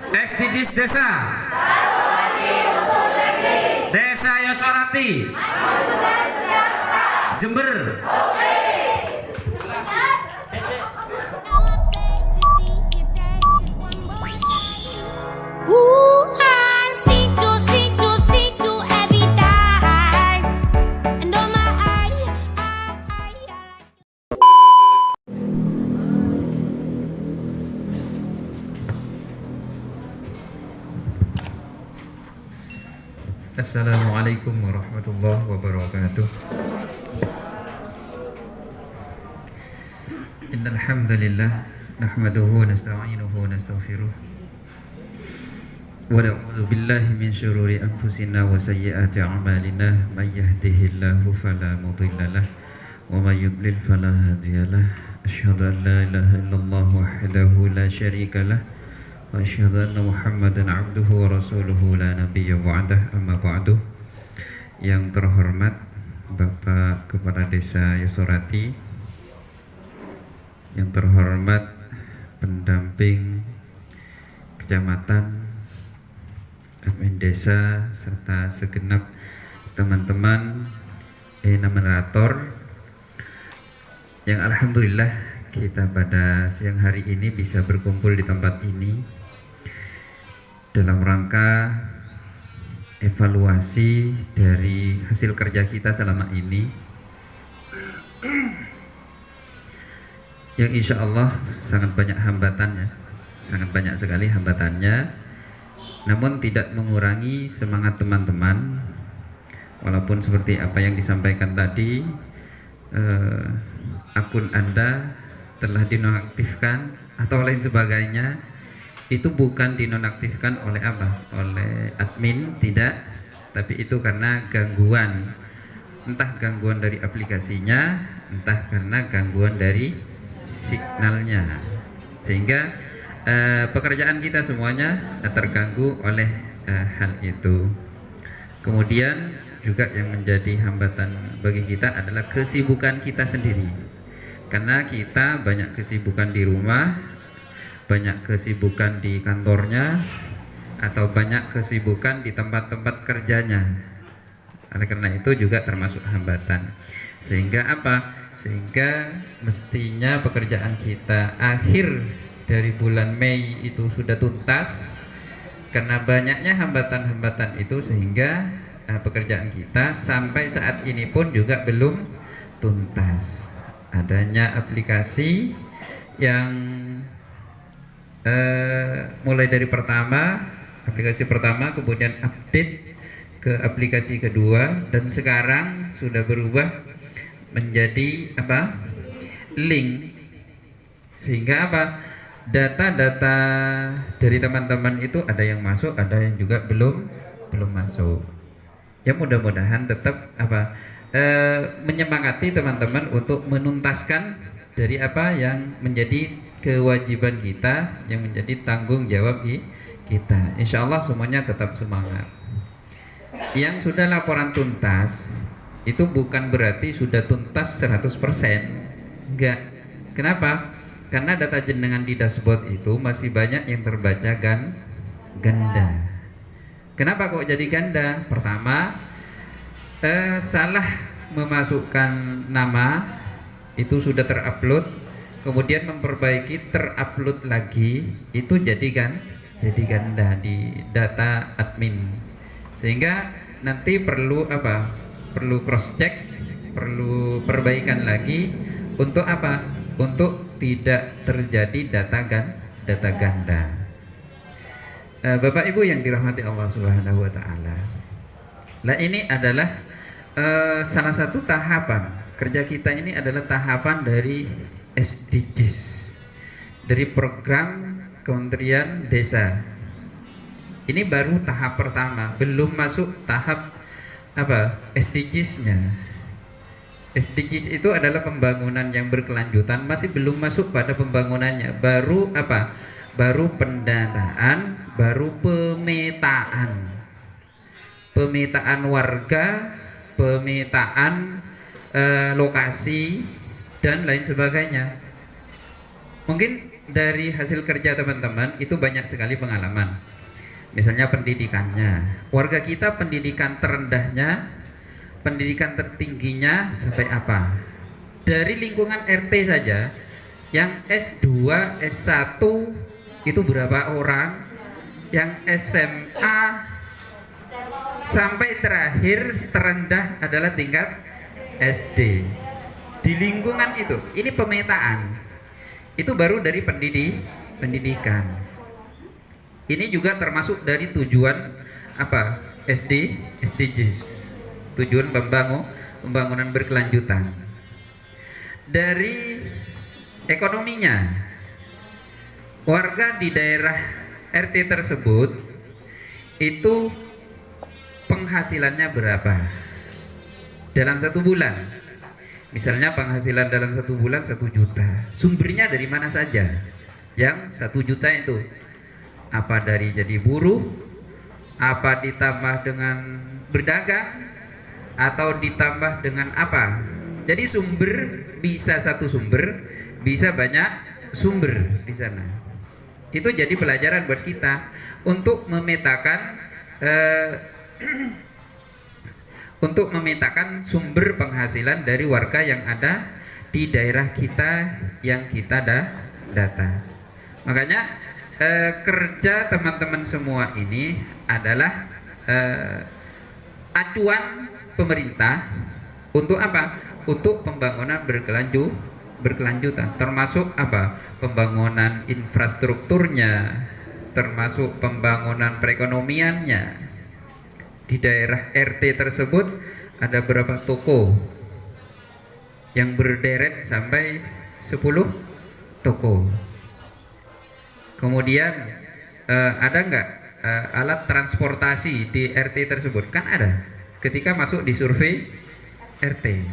SDGs Desa Desa Yosorati Jember. Assalamualaikum warahmatullahi wabarakatuh. Innal hamdalillah nahmaduhu wa nasta'inuhu wa nastaghfiruh wa na'udzu billahi min syururi anfusina wa sayyiati a'malina may yahdihillahu fala mudilla lahu wa may yudlil fala hadiyalah. Asyhadu an la ilaha illallah wahdahu la syarika lahu wa asyhadu anna Muhammadan abduhu wa rasuluhu la nabiyya ba'dah. Amma ba'du. Yang terhormat Bapak Kepala Desa Yosorati, yang terhormat pendamping kecamatan, admin desa, serta segenap teman-teman enumerator yang alhamdulillah kita pada siang hari ini bisa berkumpul di tempat ini dalam rangka evaluasi dari hasil kerja kita selama ini, yang insya Allah sangat banyak hambatannya, sangat banyak sekali hambatannya, namun tidak mengurangi semangat teman-teman. Walaupun seperti apa yang disampaikan tadi, akun Anda telah dinonaktifkan atau lain sebagainya, itu bukan dinonaktifkan oleh apa? Oleh admin, tidak, tapi itu karena gangguan, entah gangguan dari aplikasinya, entah karena gangguan dari signalnya, sehingga pekerjaan kita semuanya terganggu oleh hal itu. Kemudian juga yang menjadi hambatan bagi kita adalah kesibukan kita sendiri, karena kita banyak kesibukan di rumah, banyak kesibukan di kantornya, atau banyak kesibukan di tempat-tempat kerjanya. Oleh karena itu juga termasuk hambatan. Sehingga apa? Sehingga mestinya pekerjaan kita akhir dari bulan Mei itu sudah tuntas. Karena banyaknya hambatan-hambatan itu sehingga pekerjaan kita sampai saat ini pun juga belum tuntas. Adanya aplikasi yang mulai dari aplikasi pertama, kemudian update ke aplikasi kedua, dan sekarang sudah berubah menjadi apa? Link. Sehingga apa? Data-data dari teman-teman itu ada yang masuk, ada yang juga belum masuk. Ya mudah-mudahan tetap apa? Menyemangati teman-teman untuk menuntaskan dari apa yang menjadi kewajiban kita, yang menjadi tanggung jawab kita. Insya Allah semuanya tetap semangat. Yang sudah laporan tuntas itu bukan berarti sudah tuntas 100%. Enggak. Kenapa? Karena data jenengan di dashboard itu masih banyak yang terbaca ganda. Kenapa kok jadi ganda? Pertama, salah memasukkan nama, itu sudah terupload, kemudian memperbaiki terupload lagi, itu jadi ganda di data admin. Sehingga nanti perlu apa? Perlu cross check, perlu perbaikan lagi untuk apa? Untuk tidak terjadi data ganda. Bapak Ibu yang dirahmati Allah Subhanahu wa taala. Nah, ini adalah salah satu tahapan kerja kita. Ini adalah tahapan dari SDGs, dari program Kementerian Desa. Ini baru tahap pertama, belum masuk tahap apa? SDGs-nya. SDGs itu adalah pembangunan yang berkelanjutan, masih belum masuk pada pembangunannya. Baru apa? Baru pendataan, baru pemetaan. Pemetaan warga, pemetaan lokasi dan lain sebagainya. Mungkin dari hasil kerja teman-teman itu banyak sekali pengalaman. Misalnya pendidikannya, warga kita pendidikan terendahnya, pendidikan tertingginya sampai apa? Dari lingkungan RT saja, yang S2, S1 itu berapa orang, yang SMA sampai terakhir terendah adalah tingkat SD. Di lingkungan itu, ini pemetaan. Itu baru dari pendidikan. Ini juga termasuk dari tujuan apa? SDGs. Tujuan pembangunan berkelanjutan. Dari ekonominya, warga di daerah RT tersebut itu penghasilannya berapa dalam 1 bulan. Misalnya penghasilan dalam 1 bulan 1 juta. Sumbernya dari mana saja? Yang 1 juta itu apa dari jadi buruh, apa ditambah dengan berdagang, atau ditambah dengan apa? Jadi sumber bisa satu sumber, bisa banyak sumber di sana. Itu jadi pelajaran buat kita untuk memetakan untuk memetakan sumber penghasilan dari warga yang ada di daerah kita yang kita data. Makanya kerja teman-teman semua ini adalah acuan pemerintah untuk apa? Untuk pembangunan berkelanjutan, termasuk apa? Pembangunan infrastrukturnya, termasuk pembangunan perekonomiannya. Di daerah RT tersebut ada berapa toko yang berderet sampai 10 toko. Kemudian ada nggak alat transportasi di RT tersebut? Kan ada ketika masuk di survei RT.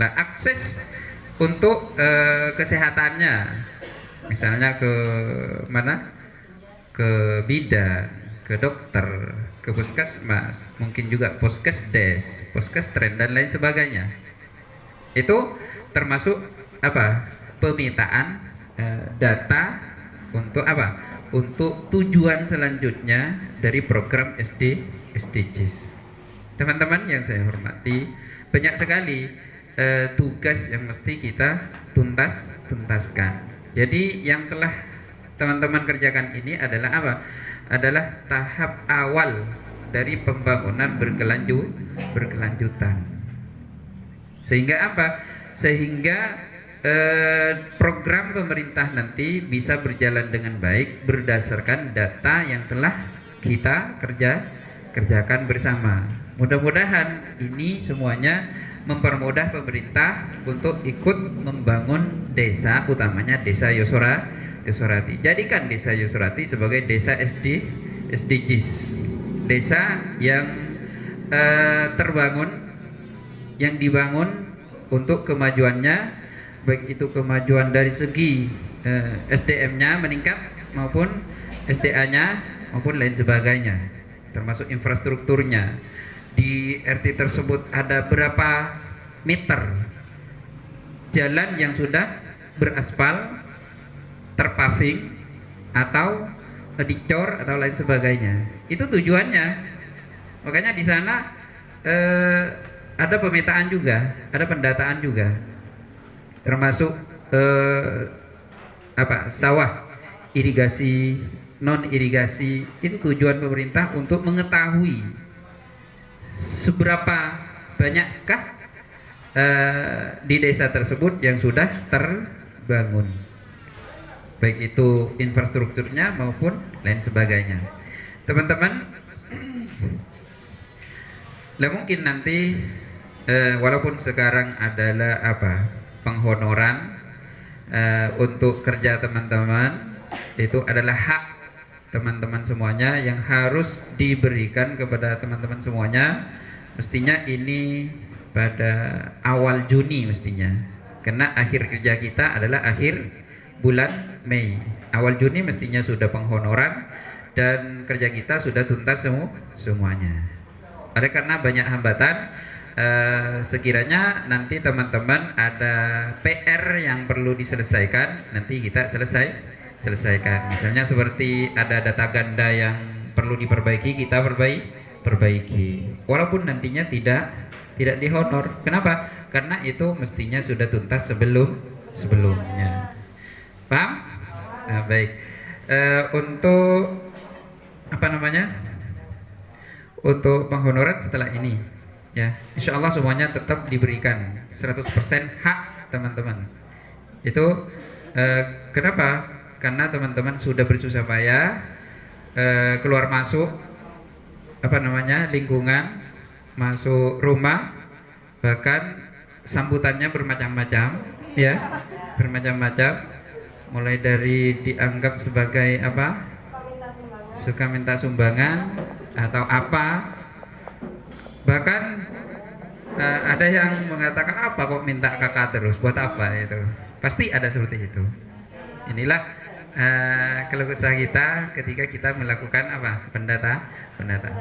Nah, akses untuk kesehatannya, misalnya ke mana? Ke bidan, ke dokter, ke puskesmas, mungkin juga poskesdes, poskestren dan lain sebagainya. Itu termasuk apa? Pemetaan data untuk apa? Untuk tujuan selanjutnya dari program SDGs. Teman-teman yang saya hormati, banyak sekali tugas yang mesti kita tuntaskan. Jadi yang telah teman-teman kerjakan ini adalah apa? Adalah tahap awal dari pembangunan berkelanjutan. Sehingga apa? Sehingga program pemerintah nanti bisa berjalan dengan baik berdasarkan data yang telah kita kerjakan bersama. Mudah-mudahan ini semuanya mempermudah pemerintah untuk ikut membangun desa, utamanya desa Yosorati. Jadikan desa Yosorati sebagai desa SDGs, desa yang terbangun, yang dibangun untuk kemajuannya, baik itu kemajuan dari segi SDM-nya meningkat maupun SDA-nya maupun lain sebagainya, termasuk infrastrukturnya. Di RT tersebut ada berapa meter jalan yang sudah beraspal, terpaving, atau dicor atau lain sebagainya. Itu tujuannya. Makanya di sana ada pemetaan juga, ada pendataan juga, termasuk sawah, irigasi, non irigasi. Itu tujuan pemerintah untuk mengetahui seberapa banyakkah di desa tersebut yang sudah terbangun, baik itu infrastrukturnya maupun lain sebagainya. Teman-teman, lah mungkin nanti walaupun sekarang adalah penghonoran untuk kerja teman-teman, itu adalah hak teman-teman semuanya yang harus diberikan kepada teman-teman semuanya. Mestinya ini pada awal Juni mestinya, karena akhir kerja kita adalah akhir bulan Mei. Awal Juni mestinya sudah penghonoran dan kerja kita sudah tuntas semuanya. Ada karena banyak hambatan, sekiranya nanti teman-teman ada PR yang perlu diselesaikan, nanti kita selesaikan. Misalnya seperti ada data ganda yang perlu diperbaiki, kita perbaiki. Walaupun nantinya tidak dihonor. Kenapa? Karena itu mestinya sudah tuntas sebelumnya. Paham? Nah, baik. Untuk apa namanya? Untuk penghonoran setelah ini, ya, insya Allah semuanya tetap diberikan 100% hak teman-teman. Itu kenapa? Karena teman-teman sudah bersusah payah keluar masuk apa namanya lingkungan, masuk rumah, bahkan sambutannya bermacam-macam, ya, bermacam-macam, mulai dari dianggap sebagai apa, suka minta sumbangan atau apa, bahkan ada yang mengatakan apa kok minta kakak terus, buat apa itu, pasti ada seperti itu. Inilah keluh kesah kita ketika kita melakukan apa, pendataan.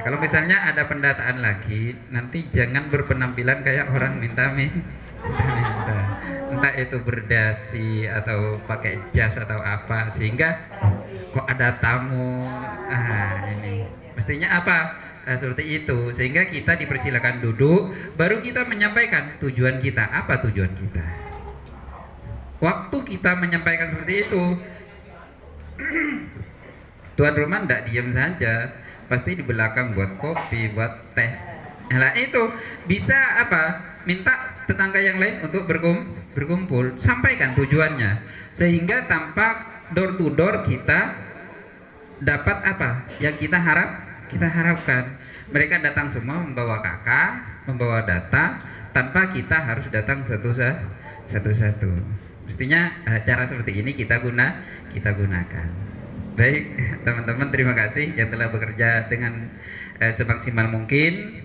Kalau misalnya ada pendataan lagi, nanti jangan berpenampilan kayak orang minta entah itu berdasi atau pakai jas atau apa, sehingga kok ada tamu, ini mestinya apa, seperti itu, sehingga kita dipersilakan duduk, baru kita menyampaikan tujuan kita, apa tujuan kita. Waktu kita menyampaikan seperti itu, tuan rumah tidak diam saja, pasti di belakang buat kopi, buat teh. Nah itu bisa apa, minta tetangga yang lain untuk berkumpul, sampaikan tujuannya, sehingga tanpa door to door kita dapat apa yang kita harapkan. Mereka datang semua membawa kakak, membawa data, tanpa kita harus datang satu-satu. Mestinya cara seperti ini kita gunakan. Baik teman-teman, terima kasih yang telah bekerja dengan semaksimal mungkin.